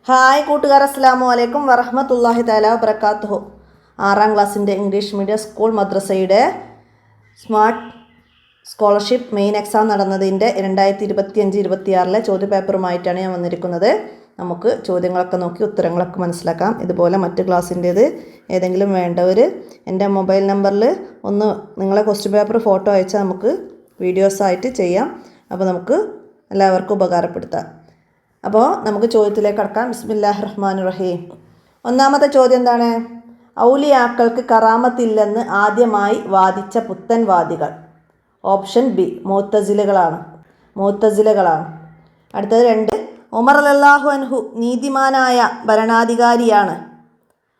Hi കൂട്ടുകാർ, അസ്സലാമു അലൈക്കും വറഹ്മത്തുള്ളാഹി തആല വബറകാതുഹു. 6ാം ക്ലാസ്സിൻ്റെ ഇംഗ്ലീഷ് മീഡിയം സ്കൂൾ മദ്രസയുടെ സ്മാർട്ട് സ്കോളർഷിപ്പ് മെയിൻ എക്സാം നടന്നതിൻ്റെ 2025-26 ചോദ്യപേപ്പറുമായിട്ടാണ് ഞാൻ വന്നിരിക്കുന്നത്. നമുക്ക് ചോദ്യങ്ങളൊക്കെ നോക്കി ഉത്തരങ്ങളൊക്കെ മനസ്സിലാക്കാം. ഇതുപോലെ മറ്റ് ക്ലാസ്സിൻ്റേത് ഏതെങ്കിലും വേണ്ടവർ എൻ്റെ മൊബൈൽ നമ്പറിൽ ഒന്ന് നിങ്ങളെ ക്വസ്റ്റ്യൻ പേപ്പർ ഫോട്ടോ അയച്ചാൽ നമുക്ക് വീഡിയോസായിട്ട് ചെയ്യാം. അപ്പോൾ നമുക്ക് എല്ലാവർക്കും ഉപകാരപ്പെടുത്താം. അപ്പോൾ നമുക്ക് ചോദ്യത്തിലേക്ക് കടക്കാം. ബിസ്മില്ലാഹിർ റഹ്മാനിർ റഹീം. ഒന്നാമത്തെ ചോദ്യം എന്താണ്? ഔലിയാക്കൾക്ക് കറാമത്തില്ലെന്ന് ആദ്യമായി വാദിച്ച പുത്തൻവാദികൾ. Option B മുഅ്തസിലകളാണ്. അടുത്തത് 2, ഉമർ റളിയല്ലാഹു അൻഹു നീതിമാനായ ഭരണാധികാരിയാണ്.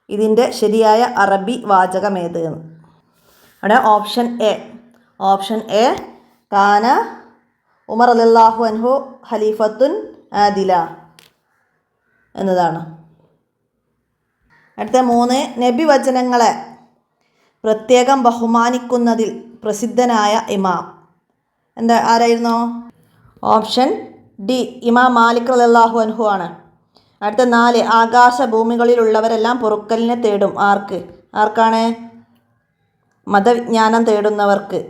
ഇതിൻ്റെ ശരിയായ അറബി വാചകമേത്? അവിടെ ഓപ്ഷൻ എ കാന ഉമർ റളിയല്ലാഹു അൻഹു ഖലീഫത്തുൻ ആദില എന്നതാണ്. അടുത്ത 3, നബി വചനങ്ങളെ പ്രത്യേകം ബഹുമാനിക്കുന്നതിൽ പ്രസിദ്ധനായ ഇമാം ആരായിരുന്നു? ഓപ്ഷൻ ഡി ഇമാം മാലിക് റളിയല്ലാഹു അൻഹു ആണ്. അടുത്ത 4, ആകാശഭൂമികളിലുള്ളവരെല്ലാം പൊറുക്കലിനെ തേടും. ആർക്കാണ്? മതവിജ്ഞാനം തേടുന്നവർക്ക്.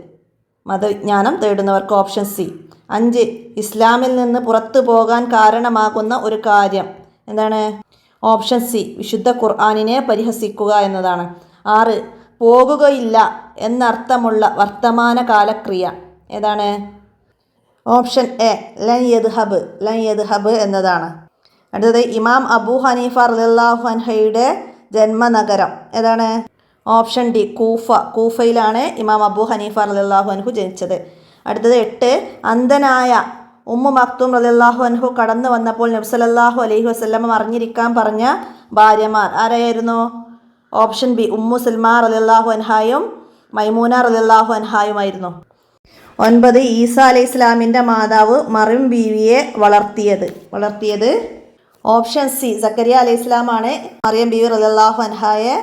Option C. 5, ഇസ്ലാമിൽ നിന്ന് പുറത്തു പോകാൻ കാരണമാകുന്ന ഒരു കാര്യം എന്താണ്? ഓപ്ഷൻ സി വിശുദ്ധ ഖുർആനിനെ പരിഹസിക്കുക എന്നതാണ്. 6, പോകുകയില്ല എന്നർത്ഥമുള്ള വർത്തമാനകാലക്രിയ ഏതാണ്? ഓപ്ഷൻ എ ലൻ യദ്ഹബ് എന്നതാണ്. അടുത്തത് ഇമാം അബൂ ഹനീഫ റളിയല്ലാഹു അൻഹയുടെ ജന്മനഗരം ഏതാണ്? ഓപ്ഷൻ ഡി കൂഫയിലാണ് ഇമാം അബൂ ഹനീഫ റളിയല്ലാഹു അൻഹു ജനിച്ചത്. അടുത്തത് 8, അന്ധനായ ഉമ്മു മക്തൂം റളിയല്ലാഹു അൻഹു കടന്നു വന്നപ്പോൾ നബി സല്ലല്ലാഹു അലൈഹി വസല്ലം അറിഞ്ഞിരിക്കാൻ പറഞ്ഞ ഭാര്യമാർ ആരായിരുന്നു? ഓപ്ഷൻ ബി ഉമ്മു സൽമാ റളിയല്ലാഹു അൻഹായും മൈമൂന റളിയല്ലാഹു അൻഹായുമായിരുന്നു. 9, ഈസാ അലൈഹി ഇസ്ലാമിൻ്റെ മാതാവ് മറിയം ബീവിയെ വളർത്തിയത് ഓപ്ഷൻ സി സക്കരിയ അലൈഹി ഇസ്ലാമാണ്. മറിയം ബീവി റളിയല്ലാഹു അൻഹായെ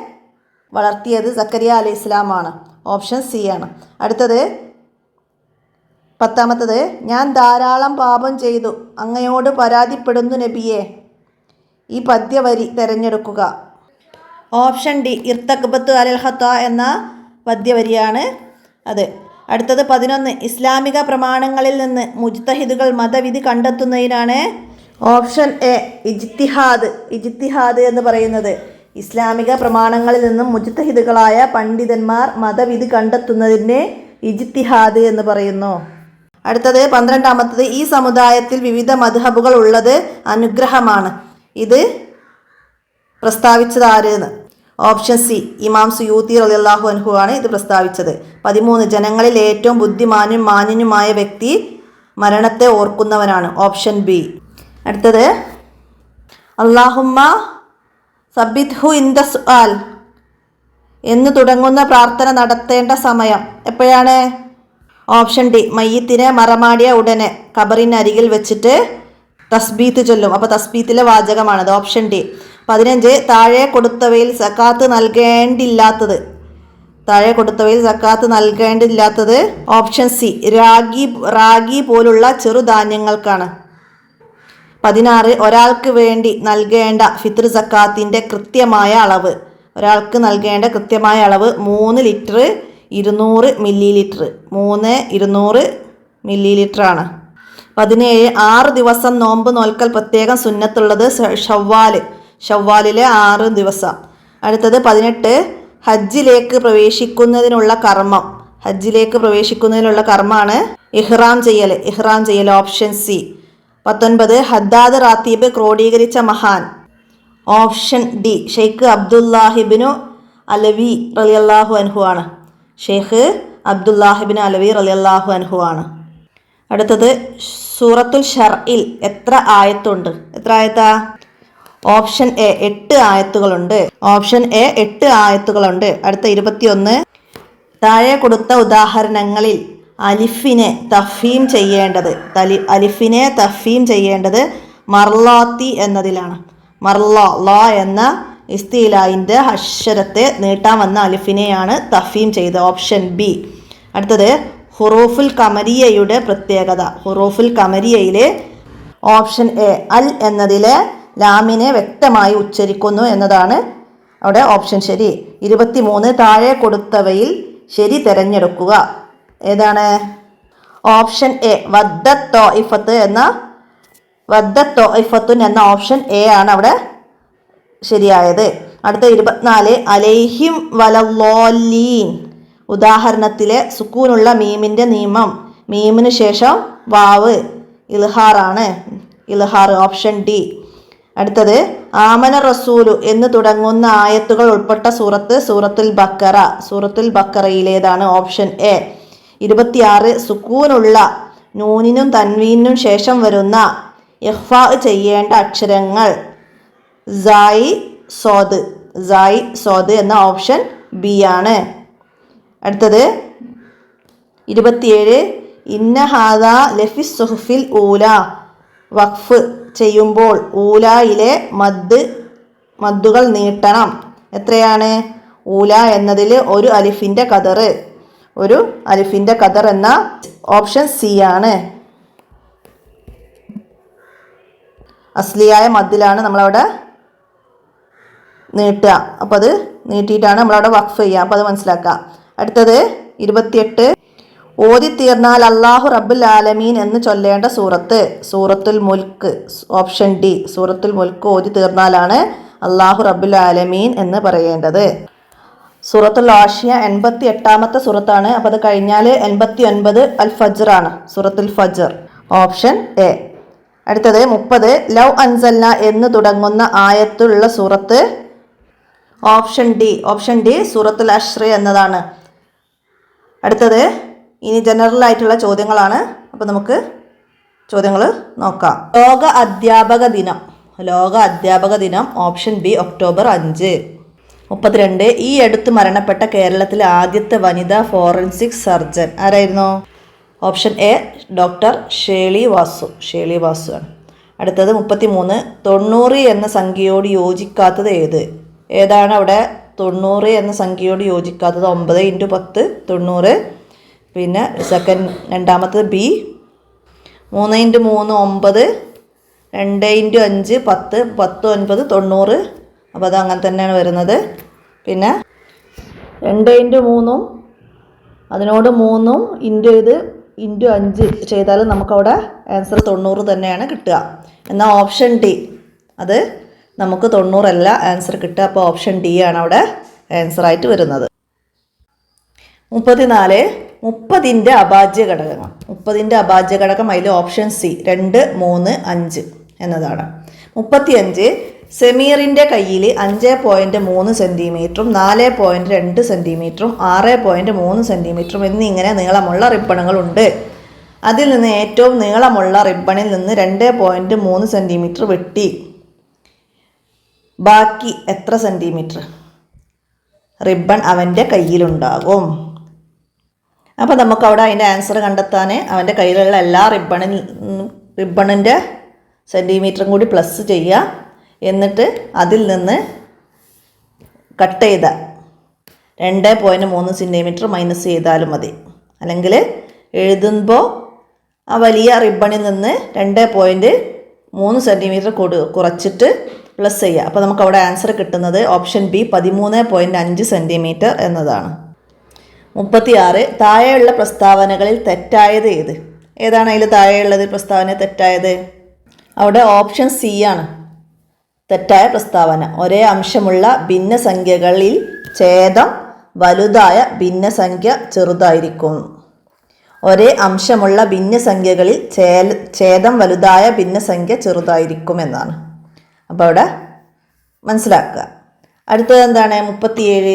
വളർത്തിയത് സക്കരിയ അലൈഹി ഇസ്ലാമാണ്. ഓപ്ഷൻ സി ആണ്. അടുത്തത് 10, ഞാൻ ധാരാളം പാപം ചെയ്തു, അങ്ങയോട് പരാതിപ്പെടുന്നു നബിയെ. ഈ പദ്യവരി തിരഞ്ഞെടുക്കുക. ഓപ്ഷൻ ഡി ഇർതകബത്തു അലൽ ഖത്താ എന്ന പദ്യവരിയാണ് അത്. അടുത്തത് 11, ഇസ്ലാമിക പ്രമാണങ്ങളിൽ നിന്ന് മുജ്തഹിദുകൾ മതവിധി കണ്ടെത്തുന്നതിനാണ്. ഓപ്ഷൻ എ ഇജ്തിഹാദ് എന്ന് പറയുന്നത്. ഇസ്ലാമിക പ്രമാണങ്ങളിൽ നിന്നും മുജ്തഹിദുകളായ പണ്ഡിതന്മാർ മതവിധി കണ്ടെത്തുന്നതിനെ ഇജ്തിഹാദ് എന്ന് പറയുന്നു. അടുത്തത് 12, ഈ സമുദായത്തിൽ വിവിധ മദ്ഹബുകൾ ഉള്ളത് അനുഗ്രഹമാണ്. ഇത് പ്രസ്താവിച്ചത് ആരെന്ന്? ഓപ്ഷൻ സി ഇമാം സുയൂത്തി റളിയല്ലാഹു അൻഹു ആണ് ഇത് പ്രസ്താവിച്ചത്. 13, ജനങ്ങളിൽ ഏറ്റവും ബുദ്ധിമാനും മാന്യനുമായ വ്യക്തി മരണത്തെ ഓർക്കുന്നവനാണ്. Option B. അടുത്തത് അല്ലാഹുമ്മ സബ്ബിത്ഹു ഇൻദ സുആൽ എന്ന് തുടങ്ങുന്ന പ്രാർത്ഥന നടത്തേണ്ട സമയം എപ്പോഴാണ്? ഓപ്ഷൻ ഡി മയ്യിത്തിനെ മറമാടിയ ഉടനെ ഖബറിനരികിൽ വെച്ചിട്ട് തസ്ബീത്ത് ചൊല്ലും. അപ്പോൾ തസ്ബീത്തിലെ വാചകമാണത്. Option D. 15, താഴെ കൊടുത്തവയിൽ സക്കാത്ത് നൽകേണ്ടില്ലാത്തത് ഓപ്ഷൻ സി റാഗി പോലുള്ള ചെറുധാന്യങ്ങൾക്കാണ്. 16, ഒരാൾക്ക് വേണ്ടി നൽകേണ്ട ഫിത്ർ സക്കാത്തിൻ്റെ കൃത്യമായ അളവ് 3 ലിറ്റർ 200 മില്ലി ആണ്. 17, 6 ദിവസം നോമ്പ് നോൽക്കൽ പ്രത്യേകം സുന്നത്തുള്ളത് ഷവ്വാലിലെ 6 ദിവസം. അടുത്തത് 18, ഹജ്ജിലേക്ക് പ്രവേശിക്കുന്നതിനുള്ള കർമ്മമാണ് ഇഹ്റാം ചെയ്യൽ. Option C. 19, ഹദ്ദാദ് റാത്തീബ് ക്രോഡീകരിച്ച മഹാൻ. ഓപ്ഷൻ ഡി ഷെയ്ഖ് അബ്ദുല്ലാഹിബ്നു അലവി റളിയല്ലാഹു അൻഹു ആണ്. അടുത്തത് സൂറത്തുൽ ഷർഇൽ എത്ര ആയത്തുണ്ട്? Option A 8 ആയത്തുകളുണ്ട്. അടുത്ത 21, താഴെ കൊടുത്ത ഉദാഹരണങ്ങളിൽ അലിഫിനെ തഫ്ഹീം ചെയ്യേണ്ടത് മർലാത്തി എന്നതിലാണ്. ലാ എന്ന ഇസ്തിലായിൻ്റെ അക്ഷരത്തെ നീട്ടാൻ വന്ന അലിഫിനെയാണ് തഫ്ഹീം ചെയ്തത്. Option B. അടുത്തത് ഹുറൂഫുൽ ഖമരിയയുടെ പ്രത്യേകത. ഹുറൂഫുൽ ഖമരിയയിലെ ഓപ്ഷൻ എ അൽ എന്നതിലെ ലാമിനെ വ്യക്തമായി ഉച്ചരിക്കുന്നു എന്നതാണ് അവിടെ ഓപ്ഷൻ ശരി. 23 താഴെ കൊടുത്തവയിൽ ശരി തിരഞ്ഞെടുക്കുക. ഏതാണ്? ഓപ്ഷൻ എ വദ്ദത്തോഇഫത്തുൻ എന്ന ഓപ്ഷൻ എ ആണ് അവിടെ ശരിയായത്. അടുത്ത 24 അലൈഹിം വലല്ലോലീൻ. ഉദാഹരണത്തിലെ സുക്കൂനുള്ള മീമിൻ്റെ നിയമം മീമിന് ശേഷം വാവ് ഇൽഹാറാണ്. ഇൽഹാർ ഓപ്ഷൻ ഡി. അടുത്തത് ആമന റസൂലു എന്ന് തുടങ്ങുന്ന ആയത്തുകൾ ഉൾപ്പെട്ട സൂറത്തുൽ ബക്കറ. സൂറത്തുൽ ബക്കറയിലേതാണ്? Option A. 26 സുക്കൂനുള്ള നൂനിനും തൻവീനും ശേഷം വരുന്ന ഇഖ്ഫാ ചെയ്യേണ്ട അക്ഷരങ്ങൾ സായി സോദ് എന്ന ഓപ്ഷൻ ബി ആണ്. അടുത്തത് 27 ഇന്ന ഹാദാ ലഫിസ് സുഹുഫിൽ ഊല. വഖഫ് ചെയ്യുമ്പോൾ ഊലായിലെ മദ്ദുകൾ നീട്ടണം. എത്രയാണ്? ഊല എന്നതിൽ ഒരു അലിഫിൻ്റെ ഖദർ എന്ന ഓപ്ഷൻ സി ആണ്. അസ്ലിയായ മദ്ദിലാണ് നമ്മളവിടെ നീട്ടുക. അപ്പോൾ അത് നീട്ടിയിട്ടാണ് നമ്മളവിടെ വഖഫ് ചെയ്യുക. അപ്പോൾ അത് മനസ്സിലാക്കാം. അടുത്തത് 28 ഓതി തീർന്നാൽ അല്ലാഹു റബ്ബുൽ ആലമീൻ എന്ന് ചൊല്ലേണ്ട സൂറത്തുൽ മുൽക്ക്. Option D. സൂറത്തുൽ മുൽക്ക് ഓതി തീർന്നാലാണ് അല്ലാഹു റബ്ബുൽ ആലമീൻ എന്ന് പറയേണ്ടത്. സൂറത്തുൽ ആഷിയ 88ാമത്തെ സൂറത്താണ്. അപ്പോൾ അത് കഴിഞ്ഞാൽ 89 അൽ ഫജ്ർ ആണ്. സൂറത്തുൽ ഫജ്ർ ഓപ്ഷൻ എ. അടുത്തത് 30 ലൗ അൻസൽന എന്ന് തുടങ്ങുന്ന ആയത്തുള്ള സൂറത്ത്. ഓപ്ഷൻ ഡി സൂറത്തുൽ അഷ്ർ എന്നതാണ്. അടുത്തത് ഇനി ജനറൽ ആയിട്ടുള്ള ചോദ്യങ്ങളാണ്. അപ്പോൾ നമുക്ക് ചോദ്യങ്ങൾ നോക്കാം. ലോക അധ്യാപക ദിനം ഓപ്ഷൻ ബി ഒക്ടോബർ 5. 32 ഈ അടുത്ത് മരണപ്പെട്ട കേരളത്തിലെ ആദ്യത്തെ വനിതാ ഫോറൻസിക് സർജൻ ആരായിരുന്നു? Option A doctor Sheli Vasu ആണ്. അടുത്തത് 33 90 എന്ന സംഖ്യയോട് യോജിക്കാത്തത് ഏതാണ്? അവിടെ 90 എന്ന സംഖ്യയോട് യോജിക്കാത്തത് 9 × 10 90. പിന്നെ രണ്ടാമത്തത് ബി 3 × 3 9, 2 × 5 10, 10 9 90. അപ്പോൾ അത് അങ്ങനെ തന്നെയാണ് വരുന്നത്. പിന്നെ 2 × 3 അതിനോട് 3 × 5 ചെയ്താൽ നമുക്കവിടെ ആൻസർ 90 തന്നെയാണ് കിട്ടുക. എന്നാൽ ഓപ്ഷൻ ഡി അത് നമുക്ക് 90 അല്ല ആൻസർ കിട്ടുക. അപ്പോൾ ഓപ്ഷൻ ഡി ആണ് അവിടെ ആൻസറായിട്ട് വരുന്നത്. 34 30ൻ്റെ അഭാജ്യ ഘടകങ്ങൾ. 30ൻ്റെ അഭാജ്യ ഘടകം അതിൽ ഓപ്ഷൻ സി 2, 3, 5 എന്നതാണ്. 35 സെമീറിൻ്റെ കയ്യിൽ 5.3 സെൻറ്റിമീറ്ററും 4.2 സെൻറ്റിമീറ്ററും 6.3 സെൻറ്റിമീറ്ററും എന്നിങ്ങനെ നീളമുള്ള റിബണുകളുണ്ട്. അതിൽ നിന്ന് ഏറ്റവും നീളമുള്ള റിബണിൽ നിന്ന് 2.3 സെൻറ്റിമീറ്റർ വെട്ടി ബാക്കി എത്ര സെൻറ്റിമീറ്റർ റിബൺ അവൻ്റെ കയ്യിലുണ്ടാകും? അപ്പോൾ നമുക്കവിടെ അതിൻ്റെ ആൻസർ കണ്ടെത്താൻ അവൻ്റെ കയ്യിലുള്ള എല്ലാ റിബണിൻ്റെ സെൻറ്റിമീറ്ററും കൂടി പ്ലസ് ചെയ്യുക. എന്നിട്ട് അതിൽ നിന്ന് കട്ട് ചെയ്ത 2.3 സെൻറ്റിമീറ്റർ മൈനസ് ചെയ്താലും മതി. അല്ലെങ്കിൽ എഴുതുമ്പോൾ ആ വലിയ റിബണിൽ നിന്ന് 2.3 സെൻറ്റിമീറ്റർ കുറച്ചിട്ട് പ്ലസ് ചെയ്യുക. അപ്പോൾ നമുക്കവിടെ ആൻസർ കിട്ടുന്നത് ഓപ്ഷൻ ബി 13.5 സെൻറ്റിമീറ്റർ എന്നതാണ്. 36 താഴെയുള്ള പ്രസ്താവനകളിൽ തെറ്റായത് ഏതാണ്? അതിൽ താഴെയുള്ളത് പ്രസ്താവന തെറ്റായത്? അവിടെ ഓപ്ഷൻ സി ആണ് തെറ്റായ പ്രസ്താവന. ഒരേ അംശമുള്ള ഭിന്നസംഖ്യകളിൽ ഛേദം വലുതായ ഭിന്നസംഖ്യ ചെറുതായിരിക്കും. ഒരേ അംശമുള്ള ഭിന്നസംഖ്യകളിൽ ഛേദം വലുതായ ഭിന്നസംഖ്യ ചെറുതായിരിക്കും എന്നാണ്. അപ്പോൾ അവിടെ മനസ്സിലാക്കുക. അടുത്തത് എന്താണ്? 37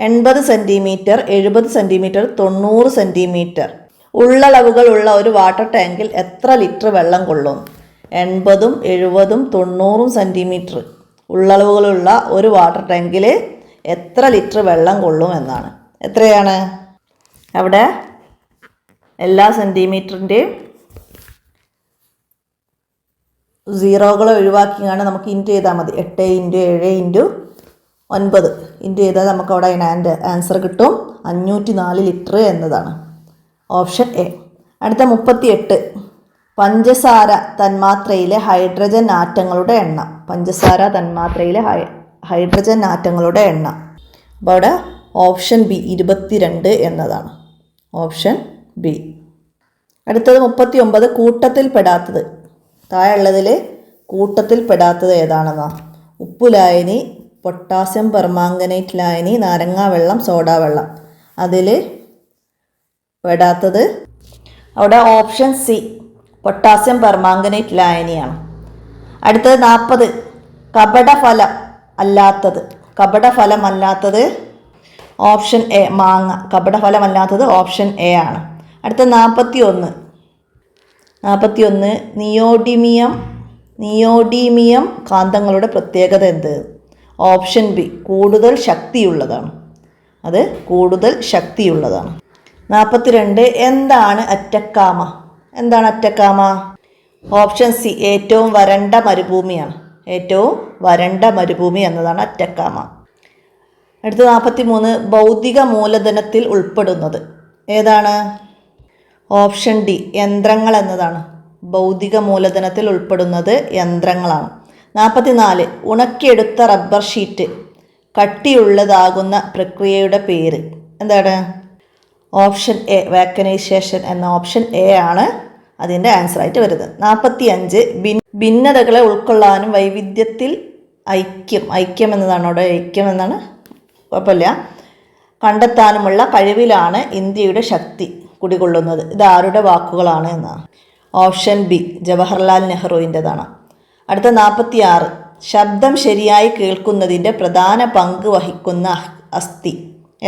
80 സെൻറ്റിമീറ്റർ 70 സെൻറ്റിമീറ്റർ 90 സെൻറ്റിമീറ്റർ ഉള്ളളവുകളുള്ള ഒരു വാട്ടർ ടാങ്കിൽ എത്ര ലിറ്റർ വെള്ളം കൊള്ളും? 80, 70, 90 സെൻറ്റിമീറ്റർ ഉള്ളളവുകളുള്ള ഒരു വാട്ടർ ടാങ്കിൽ എത്ര ലിറ്റർ വെള്ളം കൊള്ളും എന്നാണ്. എത്രയാണ്? അവിടെ എല്ലാ സെൻറ്റിമീറ്ററിൻ്റെയും സീറോകളെ ഒഴിവാക്കിയാണ് നമുക്ക് ഇൻറ്റു ചെയ്താൽ മതി. 8 × 7 × 9 ഇൻറ്റു ചെയ്താൽ നമുക്ക് അവിടെ അതിൻ്റെ ആൻസർ കിട്ടും 504 ലിറ്റർ എന്നതാണ്. Option A. അടുത്ത 38 പഞ്ചസാര തന്മാത്രയിലെ ഹൈഡ്രജൻ ആറ്റങ്ങളുടെ എണ്ണം. പഞ്ചസാര തന്മാത്രയിലെ ഹൈഡ്രജൻ ആറ്റങ്ങളുടെ എണ്ണം. അപ്പോൾ അവിടെ ഓപ്ഷൻ ബി 22 എന്നതാണ്. Option B. അടുത്തത് 39. കൂട്ടത്തിൽപ്പെടാത്തത്. താഴെയുള്ളതിൽ കൂട്ടത്തിൽപ്പെടാത്തത് ഏതാണെന്നോ? ഉപ്പുലായനി, പൊട്ടാസ്യം പെർമാംഗനേറ്റ് ലായനി, നാരങ്ങാവെള്ളം, സോഡാവെള്ളം. അതിൽ പെടാത്തത് അവിടെ ഓപ്ഷൻ സി പൊട്ടാസ്യം പെർമാംഗനേറ്റ് ലായനിയാണ്. അടുത്തത് 40. കപടഫലം അല്ലാത്തത്. കപടഫലമല്ലാത്തത് ഓപ്ഷൻ എ മാങ്ങ. കപടഫലമല്ലാത്തത് ഓപ്ഷൻ എ ആണ്. അടുത്ത 41. നിയോഡീമിയം കാന്തങ്ങളുടെ പ്രത്യേകത എന്ത്? ഓപ്ഷൻ ബി കൂടുതൽ ശക്തിയുള്ളതാണ്. അത് കൂടുതൽ ശക്തിയുള്ളതാണ്. 42. എന്താണ് അറ്റക്കാമ? എന്താണ് അറ്റക്കാമ? ഓപ്ഷൻ സി ഏറ്റവും വരണ്ട മരുഭൂമിയാണ്. ഏറ്റവും വരണ്ട മരുഭൂമി എന്നതാണ് അറ്റക്കാമ. അടുത്ത 43. ഭൗതിക മൂലധനത്തിൽ ഉൾപ്പെടുന്നത് ഏതാണ്? ഓപ്ഷൻ ഡി യന്ത്രങ്ങൾ എന്നതാണ്. ഭൗതിക മൂലധനത്തിൽ ഉൾപ്പെടുന്നത് യന്ത്രങ്ങളാണ്. 44. ഉണക്കിയെടുത്ത റബ്ബർ ഷീറ്റ് കട്ടിയുള്ളതാകുന്ന പ്രക്രിയയുടെ പേര് എന്താണ്? ഓപ്ഷൻ എ വാക്കനൈസേഷൻ എന്ന ഓപ്ഷൻ എ ആണ് അതിൻ്റെ ആൻസറായിട്ട് വരുന്നത്. 45. ഭിന്നതകളെ ഉൾക്കൊള്ളാനും വൈവിധ്യത്തിൽ ഐക്യം എന്നതാണ് അവിടെ. ഐക്യം എന്നാണ്, കുഴപ്പമില്ല, കണ്ടെത്താനുമുള്ള കഴിവിലാണ് ഇന്ത്യയുടെ ശക്തി കുടികൊള്ളുന്നത്. ഇത് ആരുടെ വാക്കുകളാണ് എന്നാണ്? ഓപ്ഷൻ ബി ജവഹർലാൽ നെഹ്റുവിൻ്റെതാണ്. അടുത്ത 46. ശബ്ദം ശരിയായി കേൾക്കുന്നതിൻ്റെ പ്രധാന പങ്ക് വഹിക്കുന്ന അസ്ഥി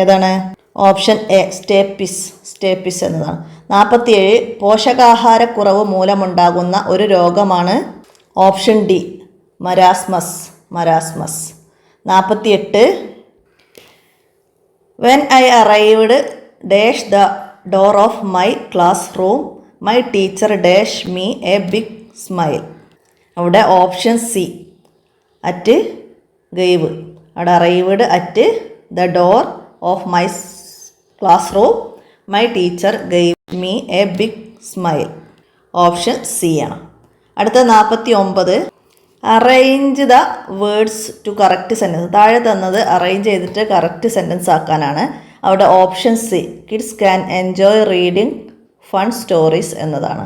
ഏതാണ്? ഓപ്ഷൻ എ സ്റ്റേപ്പിസ് എന്നതാണ്. 47. പോഷകാഹാരക്കുറവ് മൂലമുണ്ടാകുന്ന ഒരു രോഗമാണ്. Option D marasmus. 48. When I arrived dash the door of my classroom my teacher dash me a big smile. അവിടെ ഓപ്ഷൻ സി അറ്റ് ഗൈവ്. അവിടെ arrived at the door of my classroom my teacher gave me a big smile. Option C ആണ്. അടുത്ത 49. Arrange the words to correct sentence. താഴെ തന്നത് arrange ചെയ്തിട്ട് correct sentence ആക്കാനാണ്. അവിടെ option C kids can enjoy reading fun stories എന്നതാണ്.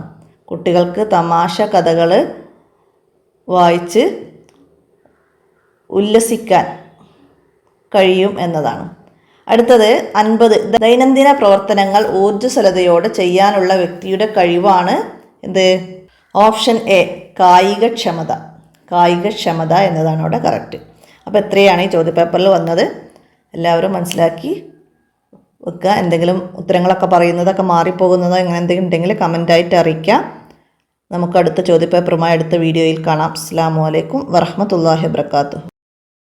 കുട്ടികൾക്ക് തമാശ കഥകൾ വായിച്ച് ഉല്ലസിക്കാൻ കഴിയും എന്നതാണ്. അടുത്തത് 50. ദൈനംദിന പ്രവർത്തനങ്ങൾ ഊർജ്ജസ്വലതയോടെ ചെയ്യാനുള്ള വ്യക്തിയുടെ കഴിവാണ് എന്ത്? ഓപ്ഷൻ എ കായികക്ഷമത എന്നതാണ് അവിടെ കറക്റ്റ്. അപ്പോൾ എത്രയാണ് ഈ ചോദ്യപേപ്പറിൽ വന്നത്? എല്ലാവരും മനസ്സിലാക്കി വെക്കുക. എന്തെങ്കിലും ഉത്തരങ്ങളൊക്കെ പറയുന്നതൊക്കെ മാറിപ്പോകുന്നതോ അങ്ങനെ എന്തെങ്കിലും ഉണ്ടെങ്കിൽ കമൻ്റായിട്ട് അറിയിക്കാം. നമുക്ക് അടുത്ത ചോദ്യപേപ്പറുമായി അടുത്ത വീഡിയോയിൽ കാണാം. അസ്സലാമു അലൈക്കും വറഹ്മത്തുള്ളാഹി വബറകാതുഹു.